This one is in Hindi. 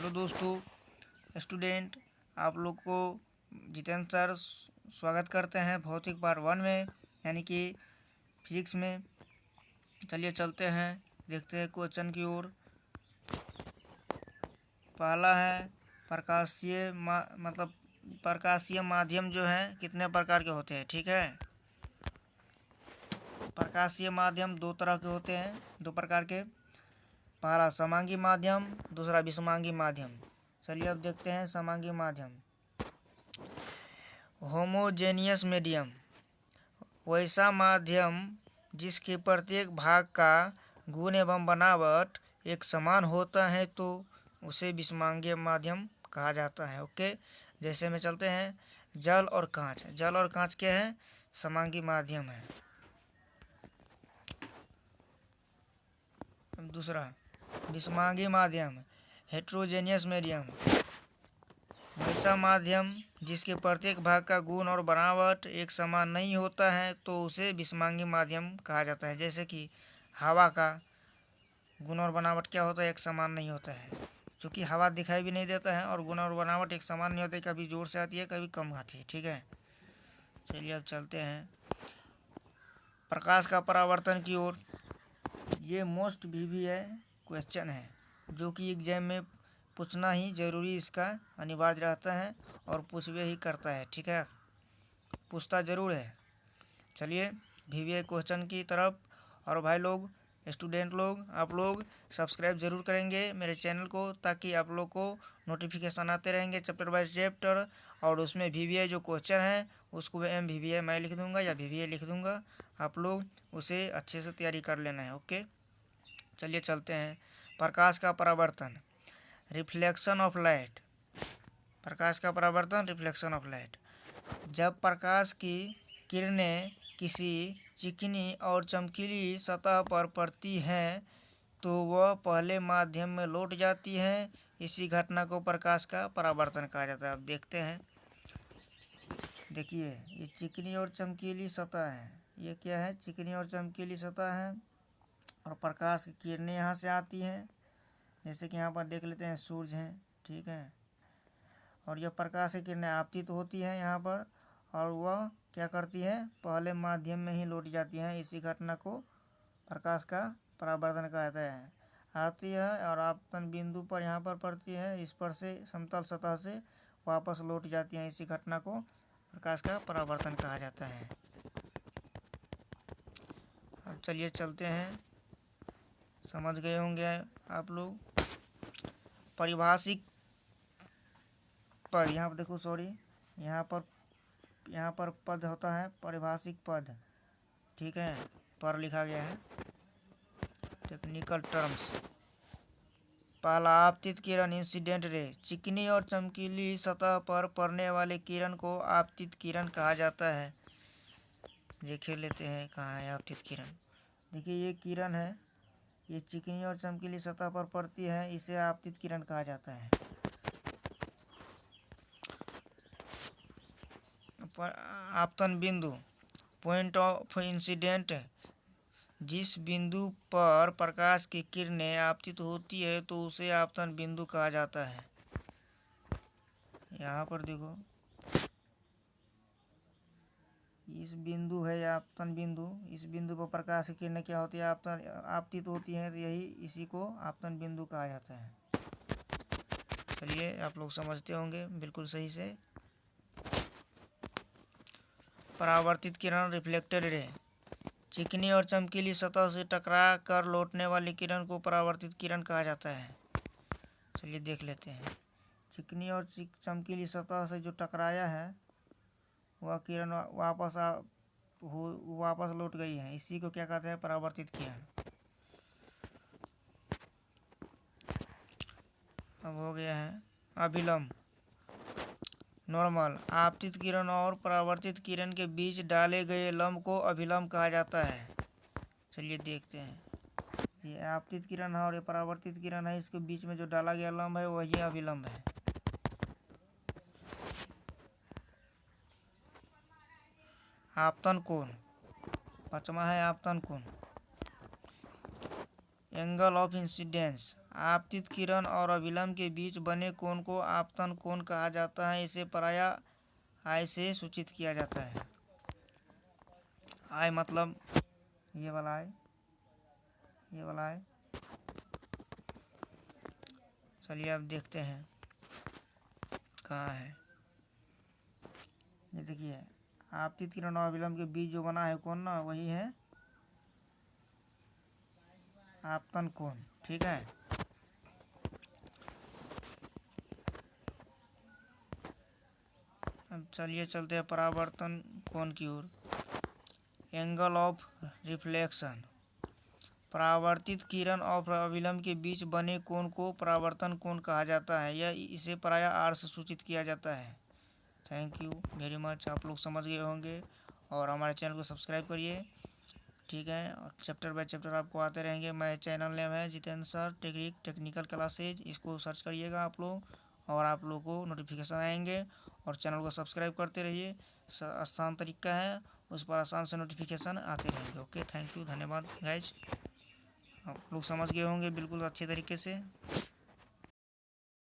हेलो दोस्तों स्टूडेंट, आप लोग को जितेंद्र सर स्वागत करते हैं भौतिक पार्ट 1 में, यानी कि फिजिक्स में। चलिए चलते हैं, देखते हैं क्वेश्चन की ओर। पहला है प्रकाशीय मतलब प्रकाशीय माध्यम जो है कितने प्रकार के होते हैं। ठीक है, प्रकाशीय माध्यम दो तरह के होते हैं, दो प्रकार के। पहला समांगी माध्यम, दूसरा विषमांगी माध्यम। चलिए अब देखते हैं समांगी माध्यम। होमोजेनियस मीडियम, वैसा माध्यम जिसके प्रत्येक भाग का गुण एवं बनावट एक समान होता है तो उसे विषमांगी माध्यम कहा जाता है। ओके, जैसे में चलते हैं, जल और कांच। जल और कांच क्या है? समांगी माध्यम है। दूसरा विषमांगी माध्यम, हेट्रोजेनियस मीडियम, वैसा माध्यम जिसके प्रत्येक भाग का गुण और बनावट एक समान नहीं होता है तो उसे विषमांगी माध्यम कहा जाता है। जैसे कि हवा का गुण और बनावट क्या होता है? एक समान नहीं होता है, क्योंकि हवा दिखाई भी नहीं देता है और गुण और बनावट एक समान नहीं होती, कभी जोर से आती है कभी कम आती है। ठीक है, चलिए अब चलते हैं प्रकाश का परावर्तन की ओर। ये मोस्ट VVI क्वेश्चन है जो कि एग्जाम में पूछना ही जरूरी, इसका अनिवार्य रहता है और पूछवे ही करता है। ठीक है, पूछता जरूर है। चलिए VVI क्वेश्चन की तरफ। और भाई लोग, स्टूडेंट लोग, आप लोग सब्सक्राइब जरूर करेंगे मेरे चैनल को, ताकि आप लोग को नोटिफिकेशन आते रहेंगे चैप्टर बाय चैप्टर। और उसमें VVI जो क्वेश्चन है उसको MVVI मैं लिख दूंगा या VVI लिख दूंगा, आप लोग उसे अच्छे से तैयारी कर लेना है। ओके, चलिए चलते हैं। प्रकाश का परावर्तन, रिफ्लेक्शन ऑफ लाइट। प्रकाश का परावर्तन, रिफ्लेक्शन ऑफ लाइट। जब प्रकाश की किरणें किसी चिकनी और चमकीली सतह पर पड़ती हैं तो वह पहले माध्यम में लौट जाती है। इसी घटना को प्रकाश का परावर्तन कहा जाता है। अब देखते हैं, देखिए ये चिकनी और चमकीली सतह है। ये क्या है? चिकनी और चमकीली सतह है और प्रकाश की किरणें यहाँ से आती हैं। जैसे कि यहाँ पर देख लेते हैं, सूरज है। ठीक है, और यह प्रकाश की किरणें आपतित होती हैं यहाँ पर, और वह क्या करती है? पहले माध्यम में ही लौट जाती हैं। इसी घटना को प्रकाश का परावर्तन कहते हैं। आती है और आपतन बिंदु पर यहाँ पर पड़ती है, इस पर से समतल सतह से वापस लौट जाती हैं। इसी घटना को प्रकाश का परावर्तन कहा जाता है। अब चलिए चलते हैं, समझ गए होंगे आप लोग। परिभाषिक पद, यहाँ पर देखो, सॉरी, यहाँ पर पद होता है परिभाषिक पद। ठीक है, पर लिखा गया है टेक्निकल टर्म्स। पहला आपतित किरण, इंसिडेंट रे। चिकनी और चमकीली सतह पर पड़ने वाले किरण को आपतित किरण कहा जाता है। देख लेते हैं कहाँ है आपतित किरण। देखिए ये किरण है, ये चिकनी और चमकीली सतह पर पड़ती है, इसे आपतित किरण कहा जाता है। आपतन बिंदु, पॉइंट ऑफ इंसिडेंट। जिस बिंदु पर प्रकाश की किरणें आपतित होती है तो उसे आपतन बिंदु कहा जाता है। यहाँ पर देखो, इस बिंदु है आपतन बिंदु। इस बिंदु पर प्रकाश की किरणें क्या होती है? आपतित होती हैं, तो यही इसी को आपतन बिंदु कहा जाता है। चलिए आप लोग समझते होंगे बिल्कुल सही से। परावर्तित किरण, रिफ्लेक्टेड रे। चिकनी और चमकीली सतह से टकरा कर लौटने वाली किरण को परावर्तित किरण कहा जाता है। चलिए देख लेते हैं। चिकनी और चमकीली सतह से जो टकराया है वह किरण वापस लौट गई है, इसी को क्या कहते हैं? परावर्तित किरण। अब हो गया है अभिलंब, नॉर्मल। आपतित किरण और परावर्तित किरण के बीच डाले गए लंब को अभिलंब कहा जाता है। चलिए देखते हैं, ये आपतित किरण है और ये परावर्तित किरण है, इसके बीच में जो डाला गया लंब है वही अभिलंब है। आपतन कोण, 5वां है आपतन कोण। एंगल ऑफ इंसिडेंस, आपतित किरण और अभिलंब के बीच बने कोण को आपतन कोण कहा जाता है। इसे प्रायः आई से सूचित किया जाता है। आई मतलब ये वाला आई, ये वाला आई। चलिए अब देखते हैं कहाँ है। ये देखिए, आपतित किरण और अभिलंब के बीच जो बना है कोण ना, वही है आपतन कोण। ठीक है, अब चलिए चलते हैं परावर्तन कोण की ओर। एंगल ऑफ रिफ्लेक्शन, परावर्तित किरण और अभिलंब के बीच बने कोण को परावर्तन कोण कहा जाता है। यह इसे प्रायः आर से सूचित किया जाता है। थैंक यू वेरी मच, आप लोग समझ गए होंगे और हमारे चैनल को सब्सक्राइब करिए। ठीक है, और चैप्टर बाय चैप्टर आपको आते रहेंगे। मैं चैनल नेम है जितेंद्र सर टेक्निकल क्लासेज, इसको सर्च करिएगा आप लोग और आप लोग को नोटिफिकेशन आएंगे। और चैनल को सब्सक्राइब करते रहिए, आसान तरीका है, उस पर आसान से नोटिफिकेशन आते रहेंगे। ओके, थैंक यू, धन्यवाद गाइज, आप लोग समझ गए होंगे बिल्कुल अच्छे तरीके से।